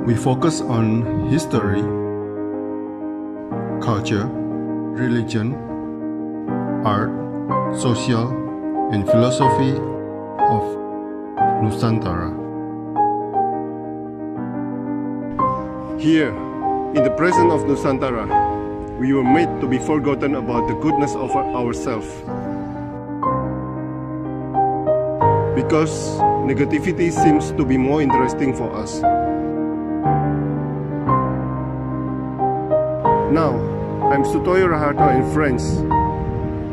We focus on history, culture, religion, art, social, and philosophy of Nusantara. Here, in the presence of Nusantara, we were made to be forgotten about the goodness of ourselves. Because negativity seems to be more interesting for us. Now, I'm Sutoyo Raharto and friends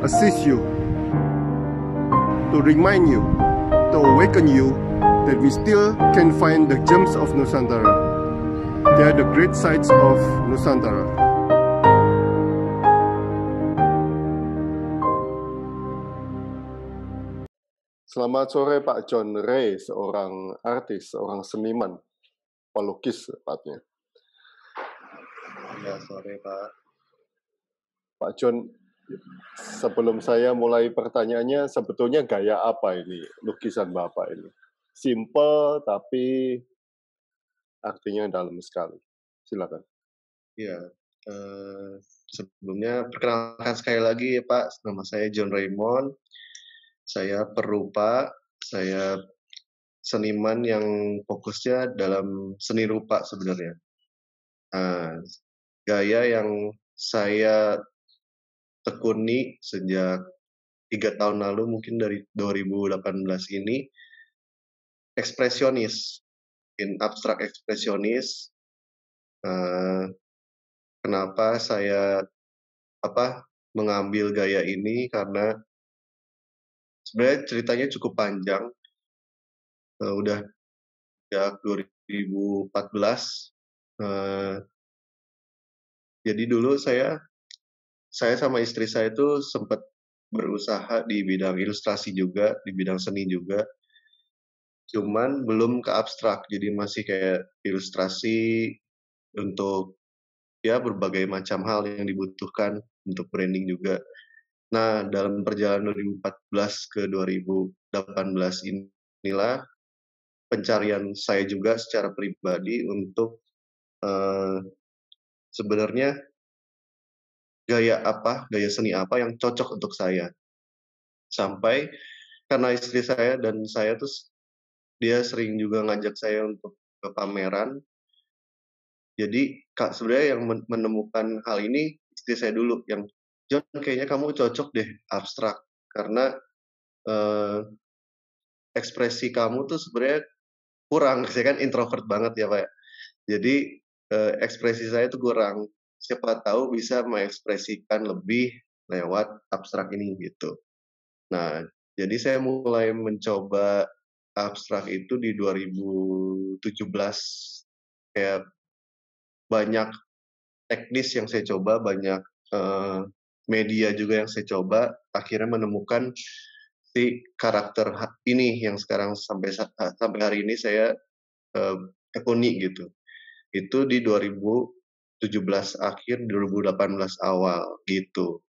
assist you to remind you, to awaken you that we still can find the gems of Nusantara. They are the great sights of Nusantara. Selamat sore Pak John Ray, seorang artis, seorang seniman, pelukis tepatnya. Ya, sore Pak. Pak John, sebelum saya mulai pertanyaannya, sebetulnya gaya apa ini lukisan Bapak ini? Simple tapi artinya dalam sekali. Silakan. Ya, sebelumnya perkenalkan sekali lagi ya Pak, nama saya John Raymond. Saya perupa, saya seniman yang fokusnya dalam seni rupa sebenarnya. Gaya yang saya tekuni sejak 3 tahun lalu, mungkin dari 2018 ini, ekspresionis, abstrak ekspresionis. Kenapa saya mengambil gaya ini, karena sebenarnya ceritanya cukup panjang. Udah sejak 2014. Jadi dulu saya sama istri saya itu sempat berusaha di bidang ilustrasi juga, di bidang seni juga. Cuman belum ke abstrak, jadi masih kayak ilustrasi untuk ya berbagai macam hal yang dibutuhkan untuk branding juga. Nah, dalam perjalanan 2014 ke 2018 inilah pencarian saya juga secara pribadi untuk sebenarnya gaya seni apa yang cocok untuk saya. Sampai karena istri saya dan saya tuh dia sering juga ngajak saya untuk ke pameran. Jadi sebenarnya yang menemukan hal ini istri saya dulu, yang John, kayaknya kamu cocok deh abstrak, karena ekspresi kamu tuh sebenarnya kurang. Saya kan introvert banget ya Pak. Jadi ekspresi saya tuh kurang. Siapa tahu bisa mengekspresikan lebih lewat abstrak ini gitu. Nah, jadi saya mulai mencoba abstrak itu di 2017. Kayak banyak teknis yang saya coba, banyak media juga yang saya coba, akhirnya menemukan si karakter ini yang sekarang sampai hari ini saya tekuni gitu. Itu di 2017 akhir, 2018 awal gitu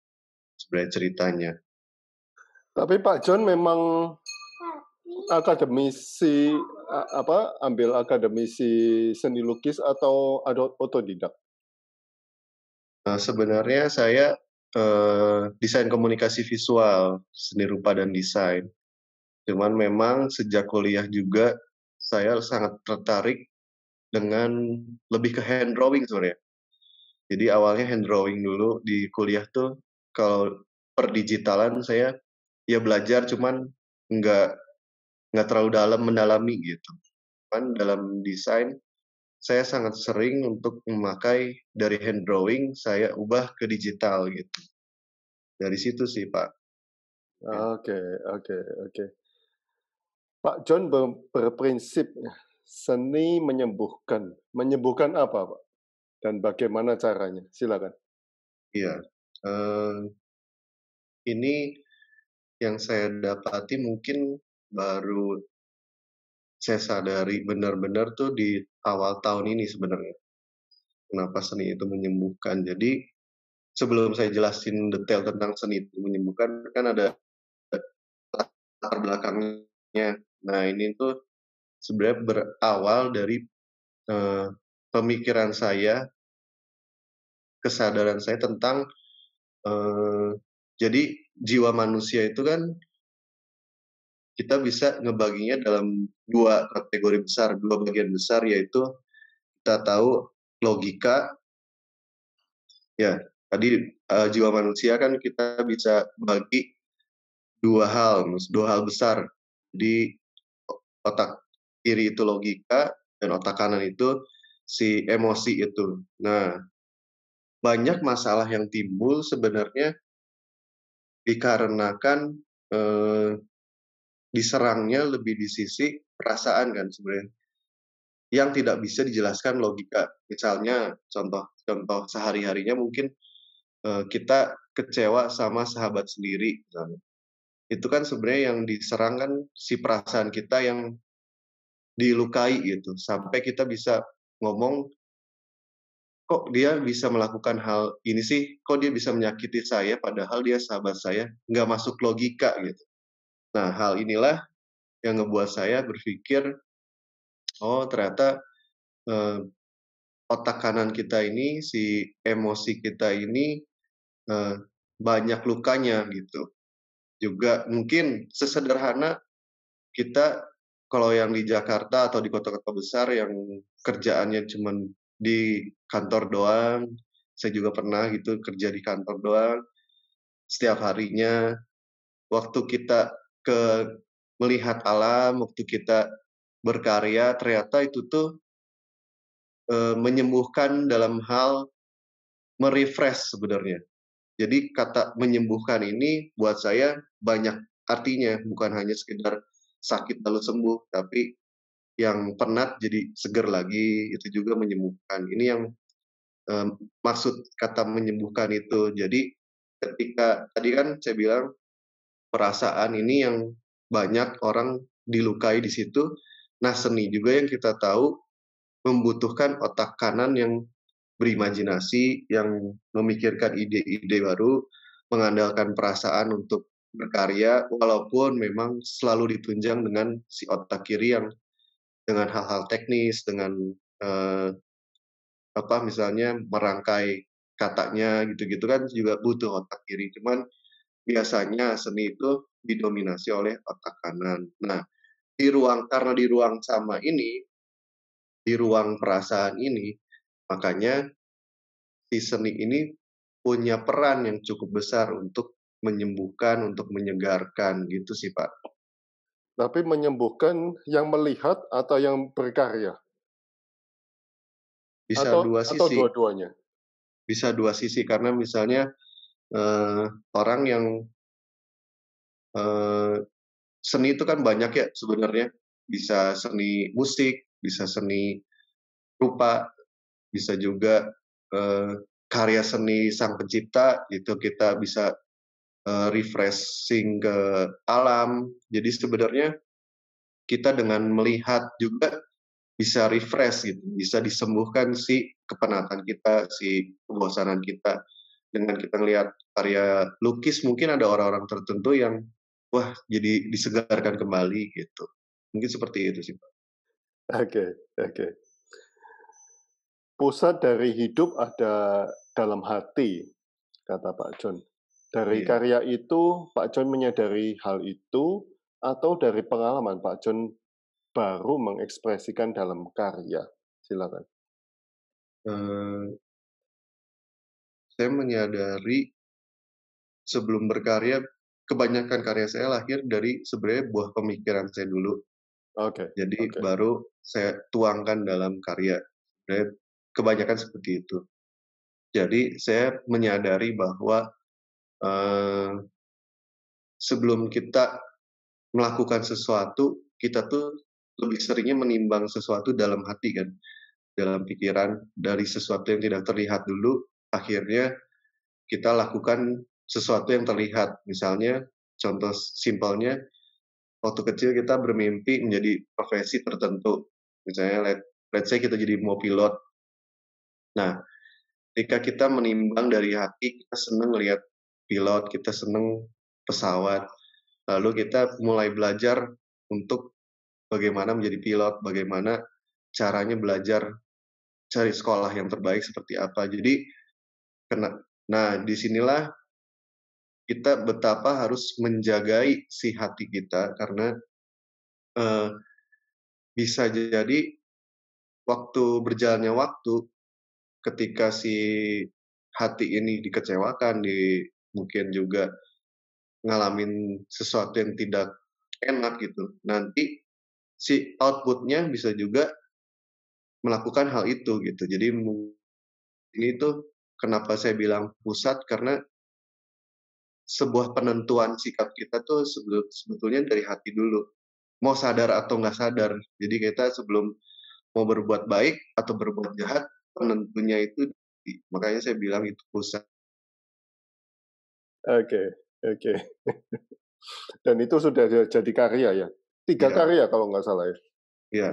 sebenarnya ceritanya. Tapi Pak John memang akademisi ambil akademisi seni lukis atau otodidak? Sebenarnya saya desain komunikasi visual, seni rupa dan desain. Cuman memang sejak kuliah juga saya sangat tertarik dengan lebih ke hand drawing sebenarnya. Jadi awalnya hand drawing dulu di kuliah tuh, kalau perdigitalan saya ya belajar, cuman nggak terlalu mendalami gitu. Cuman dalam desain saya sangat sering untuk memakai dari hand drawing, saya ubah ke digital gitu. Dari situ sih Pak. Oke. Pak John berprinsip seni menyembuhkan. Menyembuhkan apa Pak? Dan bagaimana caranya? Silakan. Iya. Ini yang saya dapati mungkin baru saya sadari benar-benar tuh di awal tahun ini sebenarnya. Kenapa seni itu menyembuhkan. Jadi sebelum saya jelasin detail tentang seni itu menyembuhkan, kan ada latar belakangnya. Nah, ini tuh sebenarnya berawal dari pemikiran saya, kesadaran saya tentang jadi jiwa manusia itu kan kita bisa ngebaginya dalam dua kategori besar, dua bagian besar, yaitu kita tahu logika, ya tadi jiwa manusia kan kita bisa bagi dua hal besar. Di otak kiri itu logika dan otak kanan itu si emosi itu. Nah, banyak masalah yang timbul sebenarnya dikarenakan diserangnya lebih di sisi perasaan kan sebenarnya, yang tidak bisa dijelaskan logika. Misalnya contoh sehari-harinya mungkin kita kecewa sama sahabat sendiri misalnya. Itu kan sebenarnya yang diserang kan si perasaan kita yang dilukai gitu, sampai kita bisa ngomong, kok dia bisa melakukan hal ini sih, kok dia bisa menyakiti saya padahal dia sahabat saya, nggak masuk logika gitu. Nah, hal inilah yang ngebuat saya berpikir, oh ternyata otak kanan kita ini, si emosi kita ini banyak lukanya gitu. Juga mungkin sesederhana kita kalau yang di Jakarta atau di kota-kota besar yang kerjaannya cuman di kantor doang, saya juga pernah gitu kerja di kantor doang, setiap harinya. Waktu kita melihat alam, waktu kita berkarya, ternyata itu tuh menyembuhkan dalam hal merefresh sebenarnya. Jadi kata menyembuhkan ini buat saya banyak artinya, bukan hanya sekedar sakit lalu sembuh, tapi yang penat jadi seger lagi, itu juga menyembuhkan. Ini yang maksud kata menyembuhkan itu. Jadi ketika tadi kan saya bilang perasaan ini yang banyak orang dilukai di situ. Nah, seni juga yang kita tahu membutuhkan otak kanan yang berimajinasi, yang memikirkan ide-ide baru, mengandalkan perasaan untuk berkarya, walaupun memang selalu ditunjang dengan si otak kiri yang dengan hal-hal teknis, dengan misalnya merangkai katanya gitu-gitu kan juga butuh otak kiri. Cuman biasanya seni itu didominasi oleh otak kanan. Nah, karena di ruang sama ini, di ruang perasaan ini, makanya si seni ini punya peran yang cukup besar untuk menyembuhkan, untuk menyegarkan gitu sih Pak. Tapi menyembuhkan yang melihat atau yang berkarya? Bisa Atau dua atau sisi. dua-duanya? Bisa dua sisi karena misalnya orang yang seni itu kan banyak ya sebenarnya. Bisa seni musik, bisa seni rupa, bisa juga karya seni sang pencipta, itu kita bisa refreshing ke alam. Jadi sebenarnya kita dengan melihat juga bisa refresh gitu, bisa disembuhkan si kepenatan kita, si kebosanan kita. Dengan kita ngelihat karya lukis, mungkin ada orang-orang tertentu yang wah jadi disegarkan kembali gitu. Mungkin seperti itu sih Pak. Oke, oke. Pusat dari hidup ada dalam hati, kata Pak John. Dari Iya. karya itu, Pak John menyadari hal itu, atau dari pengalaman Pak John baru mengekspresikan dalam karya? Silakan. Saya menyadari sebelum berkarya, kebanyakan karya saya lahir dari sebenarnya buah pemikiran saya dulu. Oke, Jadi oke. baru saya tuangkan dalam karya. Sebenarnya kebanyakan seperti itu. Jadi saya menyadari bahwa sebelum kita melakukan sesuatu, kita tuh lebih seringnya menimbang sesuatu dalam hati kan, dalam pikiran, dari sesuatu yang tidak terlihat dulu, akhirnya kita lakukan sesuatu yang terlihat. Misalnya, contoh simpelnya, waktu kecil kita bermimpi menjadi profesi tertentu. Misalnya, let's say kita jadi mau pilot. Nah, ketika kita menimbang dari hati, kita senang lihat pilot, kita senang pesawat, lalu kita mulai belajar untuk bagaimana menjadi pilot, bagaimana caranya belajar cari sekolah yang terbaik seperti apa. Jadi nah disinilah kita betapa harus menjagai si hati kita karena eh, bisa jadi waktu berjalannya waktu ketika si hati ini dikecewakan, mungkin juga ngalamin sesuatu yang tidak enak gitu. Nanti si outputnya bisa juga melakukan hal itu gitu. Jadi ini tuh kenapa saya bilang pusat karena sebuah penentuan sikap kita tuh sebetulnya dari hati dulu. Mau sadar atau nggak sadar. Jadi kita sebelum mau berbuat baik atau berbuat jahat, penentunya itu makanya saya bilang itu pusat. Oke, oke. Dan itu sudah jadi karya ya? 3 Ya, karya kalau nggak salah ya? ya.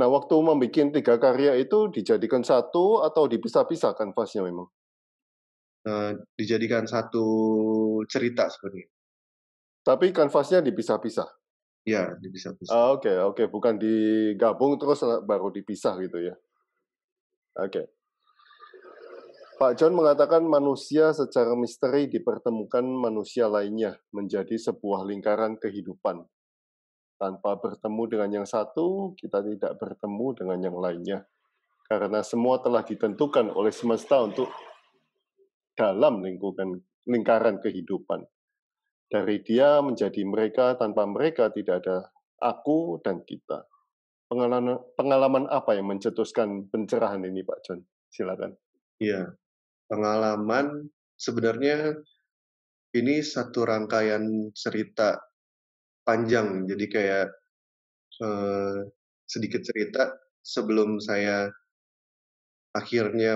Nah, waktu membuat 3 karya itu dijadikan satu atau dipisah-pisah kanvasnya memang? Dijadikan satu cerita sebenarnya. Tapi kanvasnya dipisah-pisah? Ya, dipisah-pisah. Oke, oke. Bukan digabung terus baru dipisah gitu ya? Oke. Pak John mengatakan manusia secara misteri dipertemukan manusia lainnya menjadi sebuah lingkaran kehidupan. Tanpa bertemu dengan yang satu, kita tidak bertemu dengan yang lainnya. Karena semua telah ditentukan oleh semesta untuk dalam lingkaran kehidupan. Dari dia menjadi mereka, tanpa mereka tidak ada aku dan kita. Pengalaman apa yang mencetuskan pencerahan ini, Pak John? Silakan. Iya, pengalaman sebenarnya ini satu rangkaian cerita panjang. Jadi kayak sedikit cerita sebelum saya akhirnya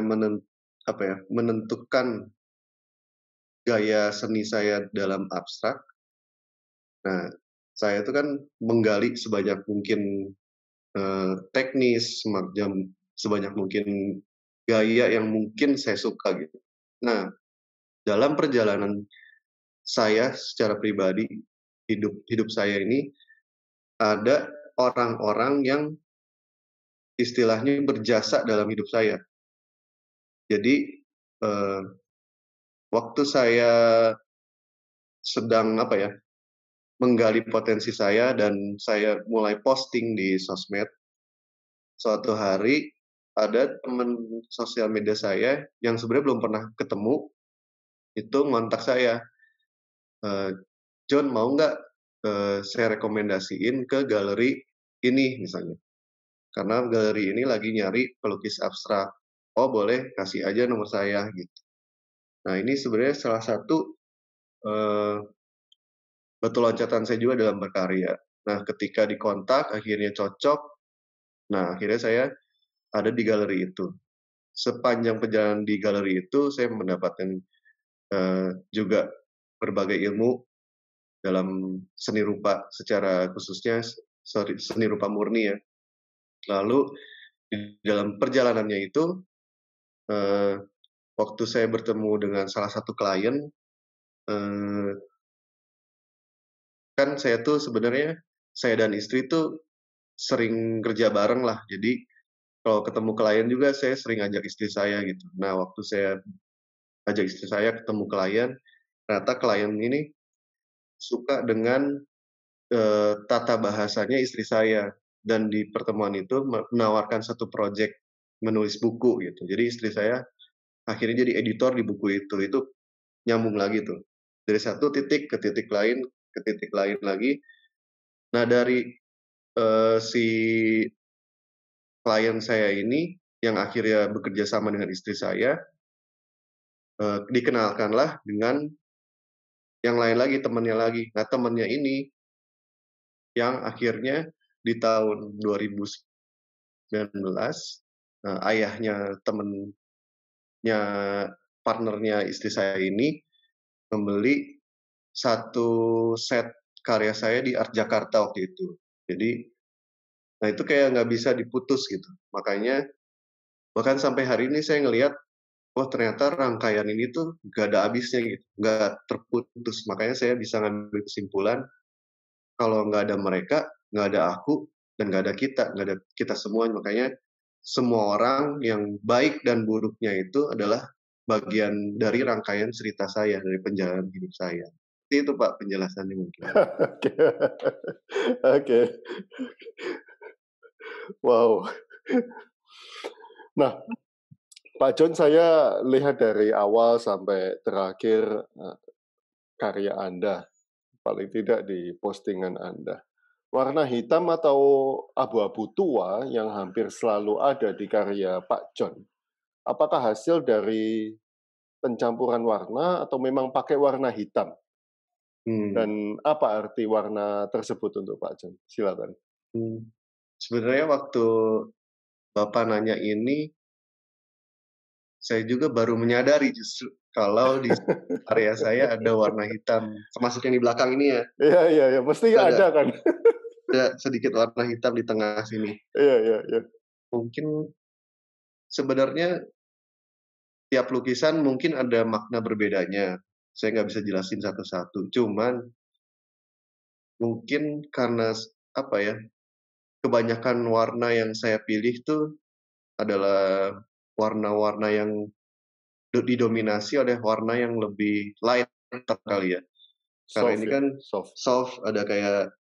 menentukan gaya seni saya dalam abstrak. Nah, saya itu kan menggali sebanyak mungkin teknis, sebanyak mungkin gaya yang mungkin saya suka gitu. Nah, dalam perjalanan saya secara pribadi, hidup saya ini ada orang-orang yang istilahnya berjasa dalam hidup saya. Jadi waktu saya sedang menggali potensi saya dan saya mulai posting di sosmed, suatu hari ada teman sosial media saya yang sebenarnya belum pernah ketemu, itu ngontak saya, John mau nggak saya rekomendasiin ke galeri ini misalnya, karena galeri ini lagi nyari pelukis abstrak. Oh boleh, kasih aja nomor saya gitu. Nah ini sebenarnya salah satu batu loncatan saya juga dalam berkarya. Nah ketika dikontak akhirnya cocok, nah akhirnya saya ada di galeri itu. Sepanjang perjalanan di galeri itu saya mendapatkan juga berbagai ilmu dalam seni rupa, secara khususnya seni rupa murni ya. Lalu di dalam perjalanannya itu waktu saya bertemu dengan salah satu klien, kan saya tuh sebenarnya saya dan istri tuh sering kerja bareng lah. Jadi kalau ketemu klien juga saya sering ajak istri saya gitu. Nah waktu saya ajak istri saya ketemu klien, ternyata klien ini suka dengan tata bahasanya istri saya, dan di pertemuan itu menawarkan satu proyek menulis buku gitu. Jadi istri saya akhirnya jadi editor di buku itu nyambung lagi tuh dari satu titik ke titik lain lagi. Nah dari si klien saya ini yang akhirnya bekerja sama dengan istri saya, dikenalkanlah dengan yang lain lagi, temannya lagi. Nah temannya ini yang akhirnya di tahun 2019 ayahnya temennya partnernya istri saya ini membeli satu set karya saya di Art Jakarta waktu itu. Jadi, nah itu kayak nggak bisa diputus gitu. Makanya bahkan sampai hari ini saya ngelihat, wah ternyata rangkaian ini tuh nggak ada habisnya gitu, nggak terputus. Makanya saya bisa ngambil kesimpulan kalau nggak ada mereka, nggak ada aku, dan nggak ada kita semua. Makanya semua orang yang baik dan buruknya itu adalah bagian dari rangkaian cerita saya, dari perjalanan hidup saya. Itu Pak penjelasannya mungkin. Oke. Oke. Wow. Nah, Pak John, saya lihat dari awal sampai terakhir karya Anda, paling tidak di postingan Anda. Warna hitam atau abu-abu tua yang hampir selalu ada di karya Pak John, apakah hasil dari pencampuran warna atau memang pakai warna hitam? Dan apa arti warna tersebut untuk Pak John? Silakan. Sebenarnya waktu Bapak nanya ini, saya juga baru menyadari justru kalau di area saya ada warna hitam, termasuk yang di belakang ini ya. Iya, mesti ada kan? Ada sedikit warna hitam di tengah sini. Iya. Mungkin sebenarnya tiap lukisan mungkin ada makna berbedanya. Saya nggak bisa jelasin satu-satu. Cuman mungkin karena apa ya, kebanyakan warna yang saya pilih tuh adalah warna-warna yang didominasi oleh warna yang lebih light kali ya. Karena Soft ini ya? kan Soft. soft, ada kayak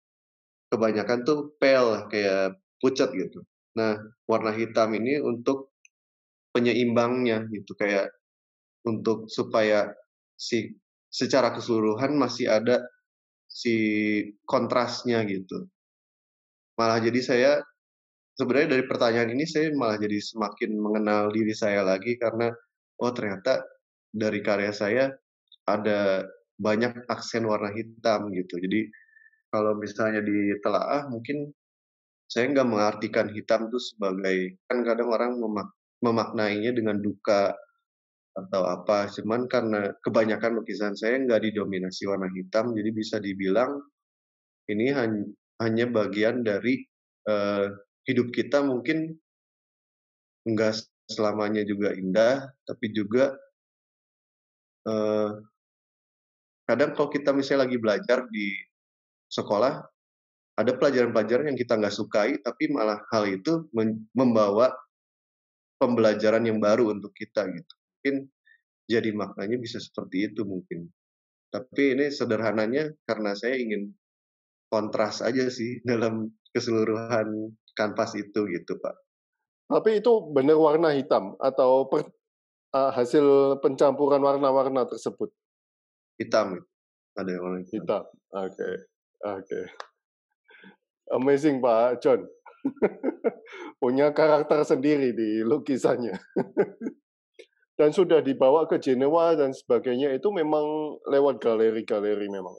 kebanyakan tuh pale, kayak pucat gitu. Nah, warna hitam ini untuk penyeimbangnya gitu, kayak untuk supaya secara keseluruhan masih ada si kontrasnya gitu. Malah jadi saya sebenarnya dari pertanyaan ini saya malah jadi semakin mengenal diri saya lagi karena oh ternyata dari karya saya ada banyak aksen warna hitam gitu. Jadi kalau misalnya ditelaah mungkin saya nggak mengartikan hitam itu sebagai, kan kadang orang memaknainya dengan duka atau apa, cuman karena kebanyakan lukisan saya nggak didominasi warna hitam, jadi bisa dibilang ini hanya bagian dari hidup kita mungkin nggak selamanya juga indah, tapi juga kadang kalau kita misalnya lagi belajar di sekolah, ada pelajaran-pelajaran yang kita nggak sukai, tapi malah hal itu membawa pembelajaran yang baru untuk kita gitu. Mungkin jadi maknanya bisa seperti itu mungkin. Tapi ini sederhananya karena saya ingin kontras aja sih dalam keseluruhan kanvas itu gitu Pak. Tapi itu benar warna hitam atau hasil pencampuran warna-warna tersebut? Hitam, ada yang warna hitam. Hitam. Oke. Amazing Pak John. Punya karakter sendiri di lukisannya. Dan sudah dibawa ke Jenewa dan sebagainya, itu memang lewat galeri-galeri memang?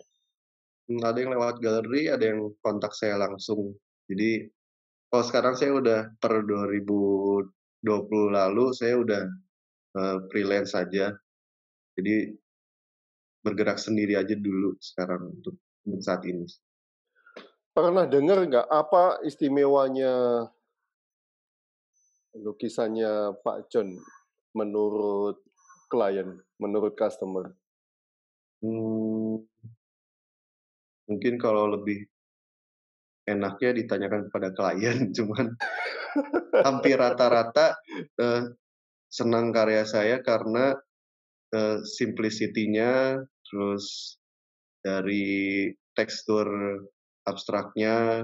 Ada yang lewat galeri, ada yang kontak saya langsung. Jadi kalau sekarang saya udah per 2020 lalu saya udah freelance saja. Jadi bergerak sendiri aja dulu sekarang untuk saat ini. Pernah dengar nggak apa istimewanya lukisannya Pak John menurut klien, menurut customer? Mungkin kalau lebih enaknya ditanyakan kepada klien, cuman hampir rata-rata senang karya saya karena simplicity-nya, terus dari tekstur abstraknya,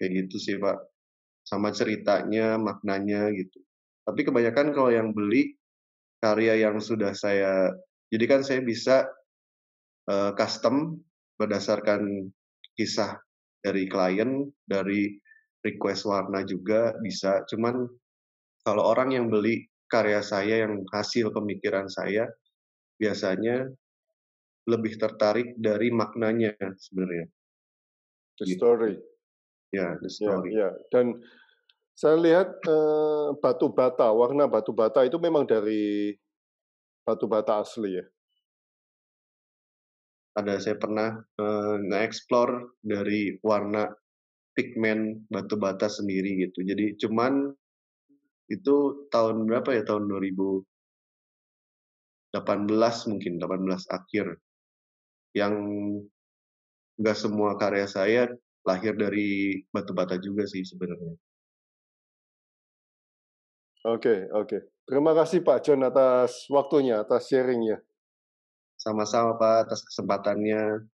kayak gitu sih Pak. Sama ceritanya, maknanya gitu. Tapi kebanyakan kalau yang beli karya yang sudah saya, jadi kan saya bisa custom berdasarkan kisah dari klien, dari request warna juga bisa. Cuman kalau orang yang beli karya saya yang hasil pemikiran saya, biasanya lebih tertarik dari maknanya sebenarnya. The story. Ya, the story. Ya. Dan saya lihat batu bata, warna batu bata itu memang dari batu bata asli ya? Saya pernah nge-explore dari warna pigmen batu bata sendiri gitu. Jadi cuman itu tahun berapa ya? Tahun 2018 mungkin, 18 akhir. Yang nggak semua karya saya lahir dari batu bata juga sih sebenarnya. Oke, oke. Terima kasih Pak John atas waktunya, atas sharingnya. Sama-sama Pak atas kesempatannya.